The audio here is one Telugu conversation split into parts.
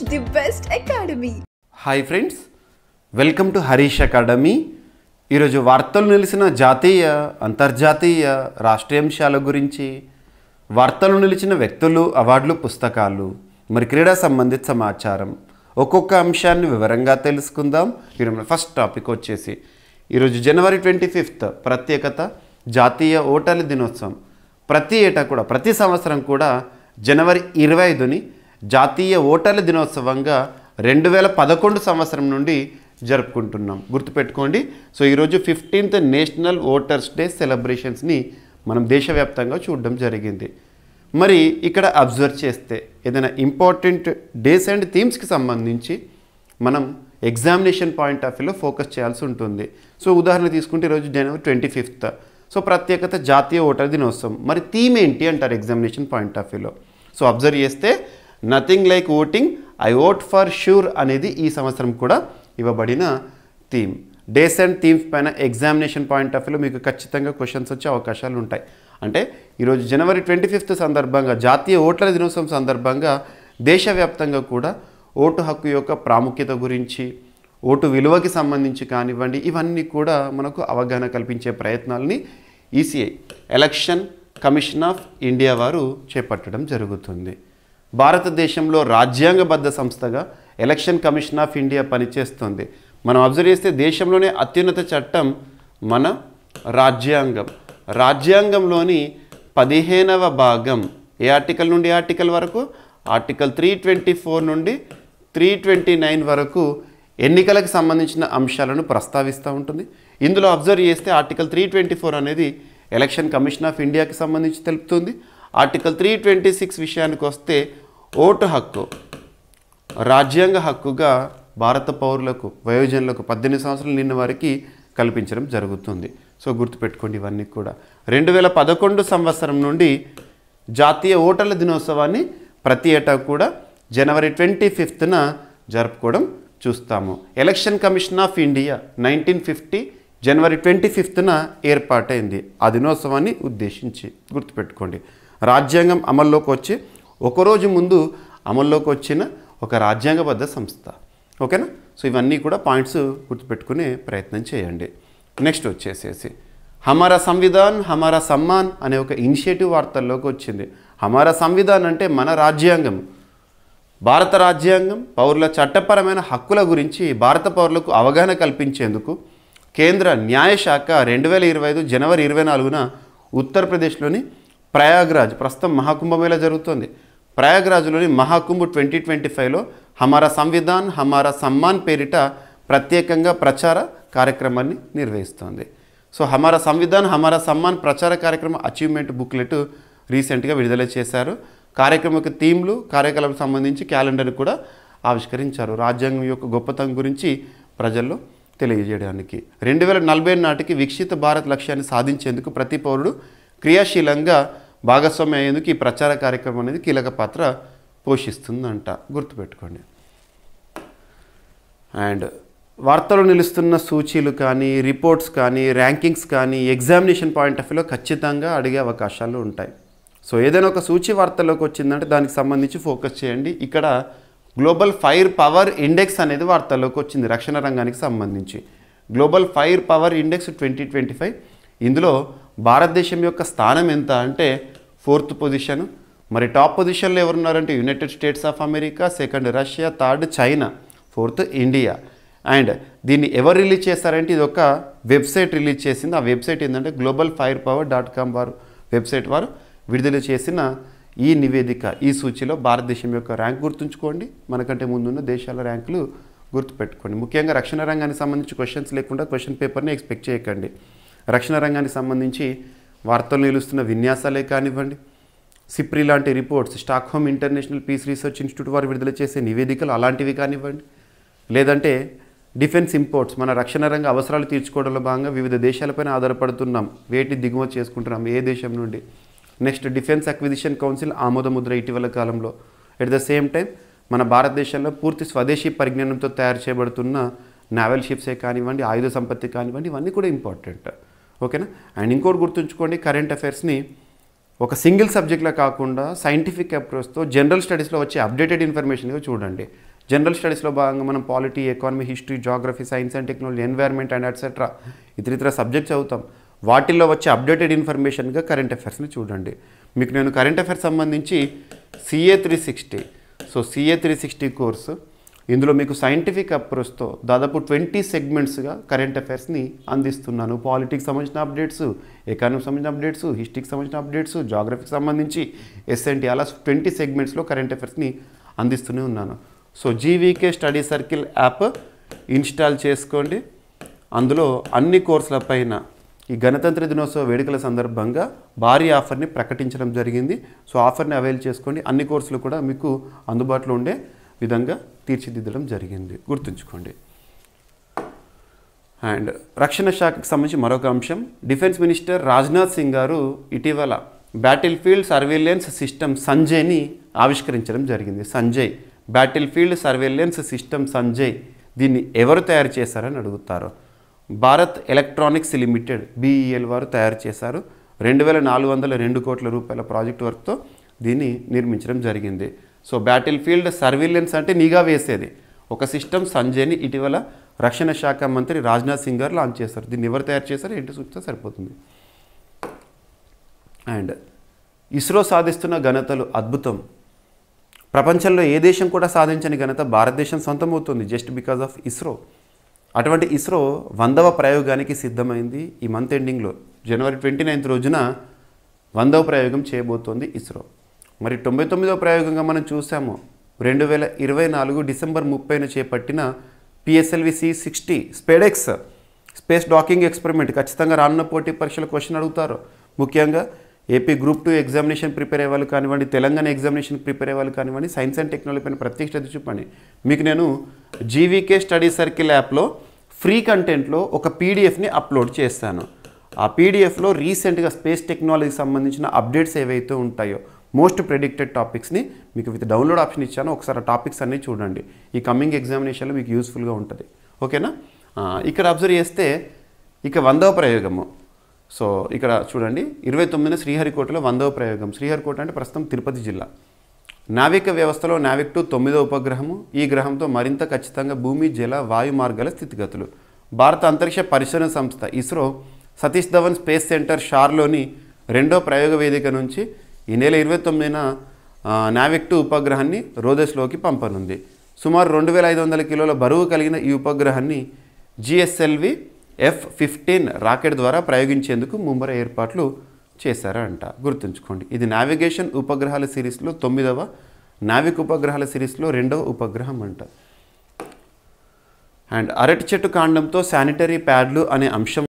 the best academy. Hi friends, welcome to Harish academy. ఈరోజు వార్తలు నిలిచిన జాతీయ అంతర్జాతీయ రాష్ట్రీయాంశాల గురించి, వార్తలు నిలిచిన వ్యక్తులు, అవార్డులు, పుస్తకాలు, మరి క్రీడా సంబంధిత సమాచారం, ఒక్కొక్క అంశాన్ని వివరంగా తెలుసుకుందాం. ఈరోజు ఫస్ట్ టాపిక్ వచ్చేసి ఈరోజు జనవరి 25 ప్రత్యేకత జాతీయ ఓటర్ల దినోత్సవం. ప్రతి ఏటా కూడా, ప్రతి సంవత్సరం కూడా జనవరి 25ని జాతీయ ఓటర్ల దినోత్సవంగా 2011 సంవత్సరం నుండి జరుపుకుంటున్నాం. గుర్తుపెట్టుకోండి. సో ఈరోజు 15th నేషనల్ ఓటర్స్ డే సెలబ్రేషన్స్ని మనం దేశవ్యాప్తంగా చూడడం జరిగింది. మరి ఇక్కడ అబ్జర్వ్ చేస్తే ఏదైనా ఇంపార్టెంట్ డేస్ అండ్ థీమ్స్కి సంబంధించి మనం ఎగ్జామినేషన్ పాయింట్ ఆఫ్ వ్యూలో ఫోకస్ చేయాల్సి ఉంటుంది. సో ఉదాహరణ తీసుకుంటే ఈరోజు జనవరి 25. సో ప్రత్యేకత జాతీయ ఓటర్ దినోత్సవం. మరి థీమ్ ఏంటి అంటారు ఎగ్జామినేషన్ పాయింట్ ఆఫ్ వ్యూలో. సో అబ్జర్వ్ చేస్తే nothing like voting, I vote for sure అనేది ఈ సంవత్సరం కూడా ఇవ్వబడిన థీమ్. డేస్ అండ్ థీమ్స్ పైన ఎగ్జామినేషన్ పాయింట్ ఆఫ్ వ్యూలో మీకు ఖచ్చితంగా క్వశ్చన్స్ వచ్చే అవకాశాలు ఉంటాయి. అంటే ఈరోజు జనవరి 25 సందర్భంగా, జాతీయ ఓటర్ల దినోత్సవం సందర్భంగా దేశవ్యాప్తంగా కూడా ఓటు హక్కు యొక్క ప్రాముఖ్యత గురించి, ఓటు విలువకి సంబంధించి కానివ్వండి, ఇవన్నీ కూడా మనకు అవగాహన కల్పించే ప్రయత్నాలని ECI election commission of India వారు చేపట్టడం జరుగుతుంది. భారతదేశంలో రాజ్యాంగబద్ధ సంస్థగా ఎలక్షన్ కమిషన్ ఆఫ్ ఇండియా పనిచేస్తుంది. మనం అబ్జర్వ్ చేస్తే దేశంలోనే అత్యున్నత చట్టం మన రాజ్యాంగం. రాజ్యాంగంలోని 15వ భాగం ఏ ఆర్టికల్ నుండి ఆర్టికల్ వరకు, ఆర్టికల్ 324 నుండి 329 వరకు ఎన్నికలకు సంబంధించిన అంశాలను ప్రస్తావిస్తూ ఉంటుంది. ఇందులో అబ్జర్వ్ చేస్తే ఆర్టికల్ 324 అనేది ఎలక్షన్ కమిషన్ ఆఫ్ ఇండియాకి సంబంధించి తెలుపుతుంది. ఆర్టికల్ 326 విషయానికి వస్తే ఓటు హక్కు రాజ్యాంగ హక్కుగా భారత పౌరులకు, వయోజనులకు 18 సంవత్సరాలు నిన్న వారికి కల్పించడం జరుగుతుంది. సో గుర్తుపెట్టుకోండి ఇవన్నీ కూడా. 2011 సంవత్సరం నుండి జాతీయ ఓటర్ల దినోత్సవాన్ని ప్రతి ఏటా కూడా జనవరి 25న జరుపుకోవడం చూస్తాము. ఎలక్షన్ కమిషన్ ఆఫ్ ఇండియా 1950 జనవరి 25న ఏర్పాటైంది. ఆ దినోత్సవాన్ని ఉద్దేశించి. గుర్తుపెట్టుకోండి, రాజ్యాంగం అమల్లోకి వచ్చి ఒకరోజు ముందు అమల్లోకి వచ్చిన ఒక రాజ్యాంగబద్ధ సంస్థ. ఓకేనా? సో ఇవన్నీ కూడా పాయింట్స్ గుర్తుపెట్టుకునే ప్రయత్నం చేయండి. నెక్స్ట్ వచ్చేసేసి హమారా సంవిధాన్ హమారా సమ్మాన్ అనే ఒక ఇనిషియేటివ్ వార్తల్లోకి వచ్చింది. హమారా సంవిధాన్ అంటే మన రాజ్యాంగం, భారత రాజ్యాంగం పౌరుల చట్టపరమైన హక్కుల గురించి భారత పౌరులకు అవగాహన కల్పించేందుకు కేంద్ర న్యాయశాఖ 2025 జనవరి 24న ఉత్తరప్రదేశ్లోని ప్రయాగ్రాజ్, ప్రస్తుతం మహాకుంభమేళా జరుగుతుంది, ప్రయాగ్రాజ్లోని మహాకుంభ్ 2025లో హమారా సంవిధాన్ హమారా సమ్మాన్ పేరిట ప్రత్యేకంగా ప్రచార కార్యక్రమాన్ని నిర్వహిస్తోంది. సో హమారా సంవిధాన్ హమారా సమ్మాన్ ప్రచార కార్యక్రమం అచీవ్మెంట్ బుక్లెట్ రీసెంట్గా విడుదల చేశారు. కార్యక్రమం థీమ్లు, కార్యకలాపాలకు సంబంధించి క్యాలెండర్ కూడా ఆవిష్కరించారు. రాజ్యాంగం యొక్క గొప్పతనం గురించి ప్రజల్లో తెలియజేయడానికి 2040 నాటికి వికసిత భారత్ లక్ష్యాన్ని సాధించేందుకు ప్రతి పౌరుడు క్రియాశీలంగా భాగస్వామ్యం అయ్యేందుకు ఈ ప్రచార కార్యక్రమం అనేది కీలక పాత్ర పోషిస్తుందంట. గుర్తుపెట్టుకోండి. అండ్ వార్తలు నిలుస్తున్న సూచీలు కానీ, రిపోర్ట్స్ కానీ, ర్యాంకింగ్స్ కానీ ఎగ్జామినేషన్ పాయింట్ ఆఫ్ వ్యూలో ఖచ్చితంగా అడిగే అవకాశాలు ఉంటాయి. సో ఏదైనా ఒక సూచి వార్తల్లోకి వచ్చిందంటే దానికి సంబంధించి ఫోకస్ చేయండి. ఇక్కడ గ్లోబల్ ఫైర్ పవర్ ఇండెక్స్ అనేది వార్తల్లోకి వచ్చింది రక్షణ రంగానికి సంబంధించి. Global fire power index 2025. ఇందులో భారతదేశం యొక్క స్థానం ఎంత అంటే 4th పొజిషన్. మరి టాప్ పొజిషన్లో ఎవరున్నారంటే United States of America, 2nd Russia, 3rd China, 4th India. And దీన్ని ఎవరు రిలీజ్ చేస్తారంటే ఇది ఒక వెబ్సైట్ రిలీజ్ చేసింది. ఆ వెబ్సైట్ ఏంటంటే globalfirepower.com వారు వెబ్సైట్ వారు విడుదల చేసిన ఈ నివేదిక, ఈ సూచీలో భారతదేశం యొక్క ర్యాంక్ గుర్తుంచుకోండి. మనకంటే ముందున్న దేశాల ర్యాంకులు గుర్తుపెట్టుకోండి. ముఖ్యంగా రక్షణ రంగానికి సంబంధించి క్వశ్చన్స్ లేకుండా క్వశ్చన్ పేపర్ని ఎక్స్పెక్ట్ చేయకండి. రక్షణ రంగానికి సంబంధించి వార్తలు నిలుస్తున్న విన్యాసాలే కానివ్వండి, సిప్రి లాంటి reports, Stockholm International Peace Research Institute వారు విడుదల చేసే నివేదికలు అలాంటివి కానివ్వండి, లేదంటే డిఫెన్స్ ఇంపోర్ట్స్, మన రక్షణ రంగ అవసరాలు తీర్చుకోవడంలో భాగంగా వివిధ దేశాలపైన ఆధారపడుతున్నాం, వేటి దిగుమతి చేసుకుంటున్నాం, ఏ దేశం నుండి. నెక్స్ట్ డిఫెన్స్ అక్విజిషన్ కౌన్సిల్ ఆమోదముద్ర ఇటీవల కాలంలో. ఎట్ ద సేమ్ టైం మన భారతదేశంలో పూర్తి స్వదేశీ పరిజ్ఞానంతో తయారు చేయబడుతున్న నావల్ షిప్సే కానివ్వండి, ఆయుధ సంపత్తి కానివ్వండి, ఇవన్నీ కూడా ఇంపార్టెంట్. ఓకేనా? అండ్ ఇంకోటి గుర్తుంచుకోండి, కరెంట్ అఫైర్స్ని ఒక సింగిల్ సబ్జెక్ట్లో కాకుండా సైంటిఫిక్ అప్రోచ్తో జనరల్ స్టడీస్లో వచ్చే అప్డేటెడ్ ఇన్ఫర్మేషన్గా చూడండి. జనరల్ స్టడీస్లో భాగంగా మనం polity, economy, history, geography, science and technology, environment and etcetera ఇతర సబ్జెక్ట్స్ చదువుతాం. వాటిల్లో వచ్చే అప్డేటెడ్ ఇన్ఫర్మేషన్గా కరెంట్ అఫైర్స్ని చూడండి. మీకు నేను కరెంట్ అఫైర్స్ సంబంధించి CA 360, సో CA 360 కోర్సు, ఇందులో మీకు సైంటిఫిక్ అప్రోచ్తో దాదాపు 20 సెగ్మెంట్స్గా కరెంట్ అఫైర్స్ని అందిస్తున్నాను. పాలిటిక్స్ సంబంధించిన అప్డేట్స్, ఎకానమీకి సంబంధించిన అప్డేట్స్, హిస్టరీకి సంబంధించిన అప్డేట్స్, జాగ్రఫీకి సంబంధించి SNT, అలా 20 సెగ్మెంట్స్లో కరెంట్ అఫైర్స్ని అందిస్తూనే ఉన్నాను. So GVK study circle app install చేసుకోండి. అందులో అన్ని కోర్సుల పైన ఈ గణతంత్ర దినోత్సవ వేడుకల సందర్భంగా భారీ ఆఫర్ని ప్రకటించడం జరిగింది. సో ఆఫర్ని అవైల్ చేసుకోండి. అన్ని కోర్సులు కూడా మీకు అందుబాటులో ఉండే విధంగా తీర్చిదిద్దడం జరిగింది, గుర్తుంచుకోండి. అండ్ రక్షణ శాఖకు సంబంధించి మరొక అంశం, డిఫెన్స్ మినిస్టర్ రాజ్నాథ్ సింగ్ గారు ఇటీవల బ్యాటిల్ ఫీల్డ్ సర్వేలెన్స్ సిస్టమ్ సంజయ్ని ఆవిష్కరించడం జరిగింది. Sanjay, battle field surveillance system Sanjay, దీన్ని ఎవరు తయారు చేశారని అడుగుతారు. భారత్ ఎలక్ట్రానిక్స్ లిమిటెడ్ BEL వారు తయారు చేశారు. 2402 కోట్ల రూపాయల ప్రాజెక్ట్ వర్క్తో దీన్ని నిర్మించడం జరిగింది. సో బ్యాటిల్ ఫీల్డ్ సర్వేలెన్స్ అంటే నిఘా వేసేది ఒక సిస్టమ్ సంజయ్ని ఇటీవల రక్షణ శాఖ మంత్రి రాజ్నాథ్ సింగ్ గారు లాంచ్ చేశారు. దీన్ని ఎవరు తయారు చేశారు ఏంటి సూచిస్తే సరిపోతుంది. అండ్ ఇస్రో సాధిస్తున్న ఘనతలు అద్భుతం. ప్రపంచంలో ఏ దేశం కూడా సాధించని ఘనత భారతదేశం సొంతమవుతుంది జస్ట్ బికాజ్ ఆఫ్ ఇస్రో. అటువంటి ఇస్రో 100వ ప్రయోగానికి సిద్ధమైంది. ఈ మంత్ ఎండింగ్లో జనవరి 29 రోజున 100వ ప్రయోగం చేయబోతోంది ఇస్రో. మరి 99వ ప్రయోగంగా మనం చూసాము 2024 డిసెంబర్ 30న చేపట్టిన PSLV C60 SpaDeX space docking experiment. ఖచ్చితంగా రానున్న పోటీ పరీక్షల క్వశ్చన్ అడుగుతారు. ముఖ్యంగా ఏపీ గ్రూప్ 2 ఎగ్జామినేషన్ ప్రిపేర్ అయ్యే వాళ్ళు కానివ్వండి, తెలంగాణ ఎగ్జామినేషన్ ప్రిపేర్ అయ్యే వాళ్ళు కానివ్వండి, సైన్స్ అండ్ టెక్నాలజీ పైన ప్రత్యేక శ్రద్ధ చూపండి. మీకు నేను GVK స్టడీ సర్కిల్ యాప్లో ఫ్రీ కంటెంట్లో ఒక PDFని అప్లోడ్ చేస్తాను. ఆ PDFలో రీసెంట్గా స్పేస్ టెక్నాలజీకి సంబంధించిన అప్డేట్స్ ఏవైతే ఉంటాయో మోస్ట్ ప్రెడిక్టెడ్ టాపిక్స్ని మీకు విత్ డౌన్లోడ్ ఆప్షన్ ఇచ్చాను. ఒకసారి ఆ టాపిక్స్ అన్నీ చూడండి. ఈ కమింగ్ ఎగ్జామినేషన్లో మీకు యూస్ఫుల్గా ఉంటుంది. ఓకేనా? ఇక్కడ అబ్జర్వ్ చేస్తే ఇక 100వ ప్రయోగము. సో ఇక్కడ చూడండి 29న శ్రీహరికోటలో 100వ ప్రయోగం. శ్రీహరికోట అంటే ప్రస్తుతం తిరుపతి జిల్లా. నావిక వ్యవస్థలో నావిక్ 2 9వ ఉపగ్రహము. ఈ గ్రహంతో మరింత ఖచ్చితంగా భూమి, జల, వాయు మార్గాల స్థితిగతులు. భారత అంతరిక్ష పరిశోధన సంస్థ ఇస్రో సతీష్ ధవన్ స్పేస్ సెంటర్ షార్లోని 2వ ప్రయోగ వేదిక నుంచి ఈ నెల 29న నావిక్ 2 ఉపగ్రహాన్ని రోదస్లోకి పంపనుంది. సుమారు 2500 కిలోల బరువు కలిగిన ఈ ఉపగ్రహాన్ని GSLV F-15 రాకెట్ ద్వారా ప్రయోగించేందుకు ముమ్మర ఏర్పాట్లు చేశారంట. గుర్తుంచుకోండి, ఇది నావిగేషన్ ఉపగ్రహాల సిరీస్లో 9వ, నావిక్ ఉపగ్రహాల సిరీస్లో 2వ ఉపగ్రహం అంట. అండ్ అరటి చెట్టు కాండంతో శానిటరీ ప్యాడ్లు అనే అంశం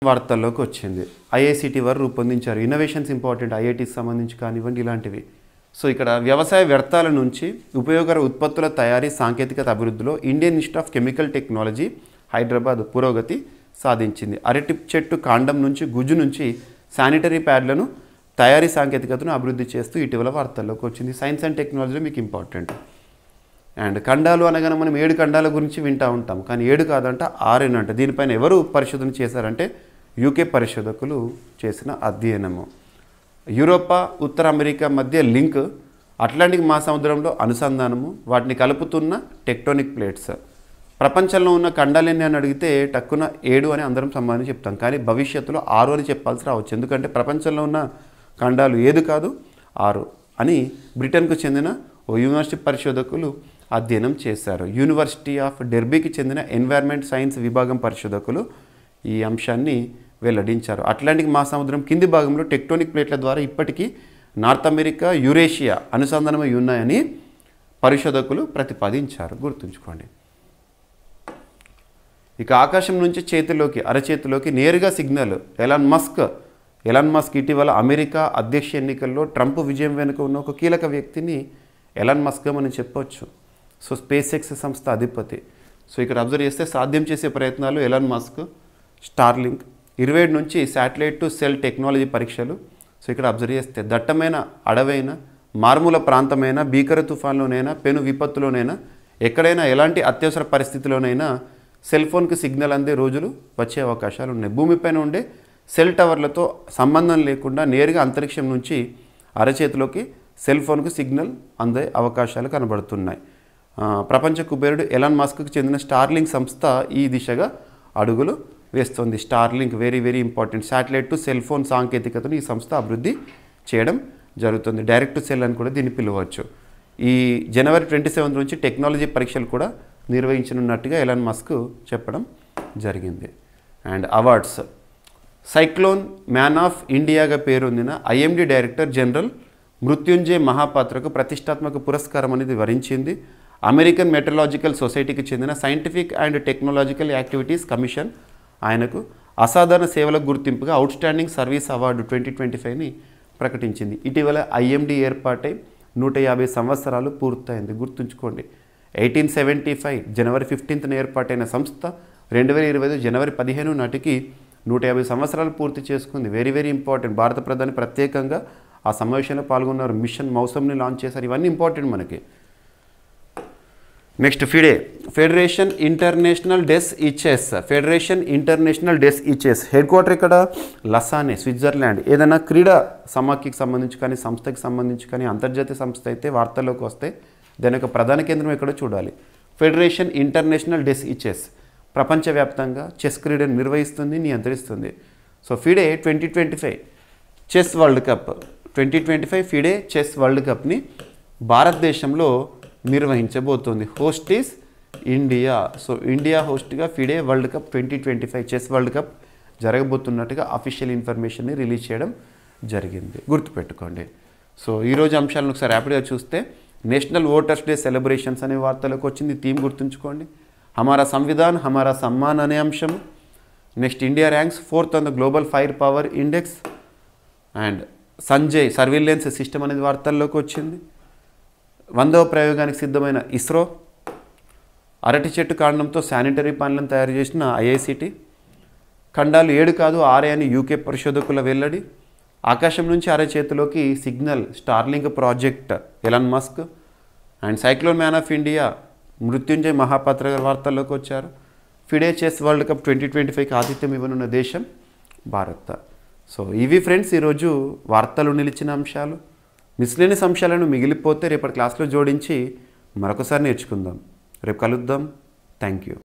వార్తల్లోకి వచ్చింది. IICT వారు రూపొందించారు. ఇన్నోవేషన్స్ ఇంపార్టెంట్, IITకి సంబంధించి కానివ్వండి ఇలాంటివి. సో ఇక్కడ వ్యవసాయ వ్యర్థాల నుంచి ఉపయోగకర ఉత్పత్తుల తయారీ సాంకేతికత అభివృద్ధిలో Indian institute of chemical technology Hyderabad పురోగతి సాధించింది. అరటి చెట్టు కాండం నుంచి, గుజ్జు నుంచి శానిటరీ ప్యాడ్లను తయారీ సాంకేతికతను అభివృద్ధి చేస్తూ ఇటీవల వార్తల్లోకి వచ్చింది. సైన్స్ అండ్ టెక్నాలజీలో మీకు ఇంపార్టెంట్. అండ్ ఖండాలు అనగానే మనం 7 ఖండాల గురించి వింటూ ఉంటాం, కానీ 7 కాదంట 6 అంట. దీనిపైన ఎవరు పరిశోధన చేశారంటే UK పరిశోధకులు చేసిన అధ్యయనము. యూరోపా, ఉత్తర అమెరికా మధ్య లింక్, అట్లాంటిక్ మహాసముద్రంలో అనుసంధానము, వాటిని కలుపుతున్న టెక్టోనిక్ ప్లేట్స్. ప్రపంచంలో ఉన్న ఖండాలు ఎన్ని అని అడిగితే టక్కున 7 అని అందరం సమాధానం చెప్తాం, కానీ భవిష్యత్తులో 6 అని చెప్పాల్సి రావచ్చు. ఎందుకంటే ప్రపంచంలో ఉన్న ఖండాలు 7 కాదు 6 అని బ్రిటన్కు చెందిన ఓ యూనివర్సిటీ పరిశోధకులు అధ్యయనం చేశారు. యూనివర్సిటీ ఆఫ్ డెర్బీకి చెందిన ఎన్వైర్న్మెంట్ సైన్స్ విభాగం పరిశోధకులు ఈ అంశాన్ని వెల్లడించారు. అట్లాంటిక్ మహాసముద్రం కింది భాగంలో టెక్టోనిక్ ప్లేట్ల ద్వారా ఇప్పటికీ నార్త్ అమెరికా, యురేషియా అనుసంధానమై ఉన్నాయని పరిశోధకులు ప్రతిపాదించారు. గుర్తుంచుకోండి. ఇక ఆకాశం నుంచి చేతిలోకి, అరచేతిలోకి నేరుగా సిగ్నల్. ఎలాన్ మస్క్ ఇటీవల అమెరికా అధ్యక్ష ఎన్నికల్లో ట్రంప్ విజయం వెనుక ఉన్న ఒక కీలక వ్యక్తిని ఎలాన్ మస్క్ మనం చెప్పవచ్చు. సో స్పేస్ ఎక్స్ సంస్థ అధిపతి. సో ఇక్కడ అబ్జర్వ్ చేస్తే సాధ్యం చేసే ప్రయత్నాలు ఎలాన్ మస్క్, స్టార్లింక్, 27 నుంచి శాటిలైట్ టు సెల్ టెక్నాలజీ పరీక్షలు. సో ఇక్కడ అబ్జర్వ్ చేస్తే దట్టమైన అడవైన మారుమూల ప్రాంతమైనా భీకర తుఫాన్లోనైనా పెను విపత్తులోనైనా ఎక్కడైనా ఎలాంటి అత్యవసర పరిస్థితిలోనైనా సెల్ ఫోన్కి సిగ్నల్ అందే రోజులు వచ్చే అవకాశాలు ఉన్నాయి. భూమిపైన ఉండే సెల్ టవర్లతో సంబంధం లేకుండా నేరుగా అంతరిక్షం నుంచి అరచేతిలోకి సెల్ ఫోన్కు సిగ్నల్ అందే అవకాశాలు కనబడుతున్నాయి. ప్రపంచ కుబేరుడు ఎలాన్ మస్క్కి చెందిన స్టార్లింక్ సంస్థ ఈ దిశగా అడుగులు వేస్తుంది. Starlink very very important. Satellite to cell phone సాంకేతికతను ఈ సంస్థ అభివృద్ధి చేయడం జరుగుతుంది. డైరెక్ట్ టు సెల్ అని కూడా దీన్ని పిలవచ్చు. ఈ జనవరి 27 నుంచి టెక్నాలజీ పరీక్షలు కూడా నిర్వహించనున్నట్టుగా ఎలాన్ మస్క్ చెప్పడం జరిగింది. And awards, cyclone man of ఇండియాగా పేరొందిన ఐఎండీ డైరెక్టర్ జనరల్ మృత్యుంజయ్ మహాపాత్రకు ప్రతిష్టాత్మక పురస్కారం అనేది వరించింది. అమెరికన్ మెట్రలాజికల్ సొసైటీకి చెందిన scientific and technological activities commission ఆయనకు అసాధారణ సేవలకు గుర్తింపుగా అవుట్స్టాండింగ్ సర్వీస్ అవార్డు 2025ని ప్రకటించింది. ఇటీవల ఐఎండీ ఏర్పాటై 150 సంవత్సరాలు పూర్తయింది. గుర్తుంచుకోండి, 1875 జనవరి 15న ఏర్పాటైన సంస్థ 2025 జనవరి 15 నాటికి 150 సంవత్సరాలు పూర్తి చేసుకుంది. Very very important. భారత ప్రధాని ప్రత్యేకంగా ఆ సమావేశంలో పాల్గొన్నారు. మిషన్ మౌసమ్ని లాంచ్ చేశారు. ఇవన్నీ ఇంపార్టెంట్ మనకి. Next FIDE, federation international డెస్ ఈచెస్. Federation international డెస్ ఈచెస్ head quarter ఇక్కడ లసానే, స్విట్జర్లాండ్. ఏదైనా క్రీడా సమాఖ్యకి సంబంధించి కానీ సంస్థకి సంబంధించి కానీ అంతర్జాతీయ సంస్థ అయితే వార్తల్లోకి వస్తే దాని యొక్క ప్రధాన కేంద్రం ఎక్కడో చూడాలి. ఫెడరేషన్ ఇంటర్నేషనల్ డెస్ ఈచెస్ ప్రపంచవ్యాప్తంగా చెస్ క్రీడను నిర్వహిస్తుంది, నియంత్రిస్తుంది. So FIDE 2025 chess world cup 2025 FIDE chess world కప్ని భారతదేశంలో నిర్వహించబోతోంది. Host is India. So India హోస్ట్గా FIDE world cup 2025 chess world cup జరగబోతున్నట్టుగా అఫీషియల్ ఇన్ఫర్మేషన్ని రిలీజ్ చేయడం జరిగింది. గుర్తుపెట్టుకోండి. సో ఈరోజు అంశాలను ఒకసారి ర్యాపిడ్గా చూస్తే నేషనల్ ఓటర్స్ డే సెలబ్రేషన్స్ అనే వార్తలకు వచ్చింది. థీమ్ గుర్తుంచుకోండి. హమారా సంవిధాన్ హమారా సమ్మాన్ అనే అంశం. Next India ranks 4th on the global fire power index. And Sanjay surveillance system అనేది వార్తల్లోకి వచ్చింది. 100వ ప్రయోగానికి సిద్ధమైన ఇస్రో. అరటి చెట్టు కాండంతో శానిటరీ ప్యాన్లను తయారు చేసిన ఐఐసిటి. ఖండాలు 7 కాదు 6 అని యూకే పరిశోధకుల వెల్లడి. ఆకాశం నుంచి అరచేతిలోకి signal starlink project Elon Musk. And cyclone man of India Mrutyunjay Mohapatra garu వార్తల్లోకి వచ్చారు. ఫిడే చెస్ వరల్డ్ కప్ 2025కి ఆతిథ్యం ఇవ్వనున్న దేశం భారత్. సో ఇవి ఫ్రెండ్స్ ఈరోజు వార్తలు నిలిచిన అంశాలు. మిస్లేనియస్ అంశాలను మిగిలిపోతే రేపటి క్లాస్లో జోడించి మరొకసారి నేర్చుకుందాం. రేపు కలుద్దాం. Thank you.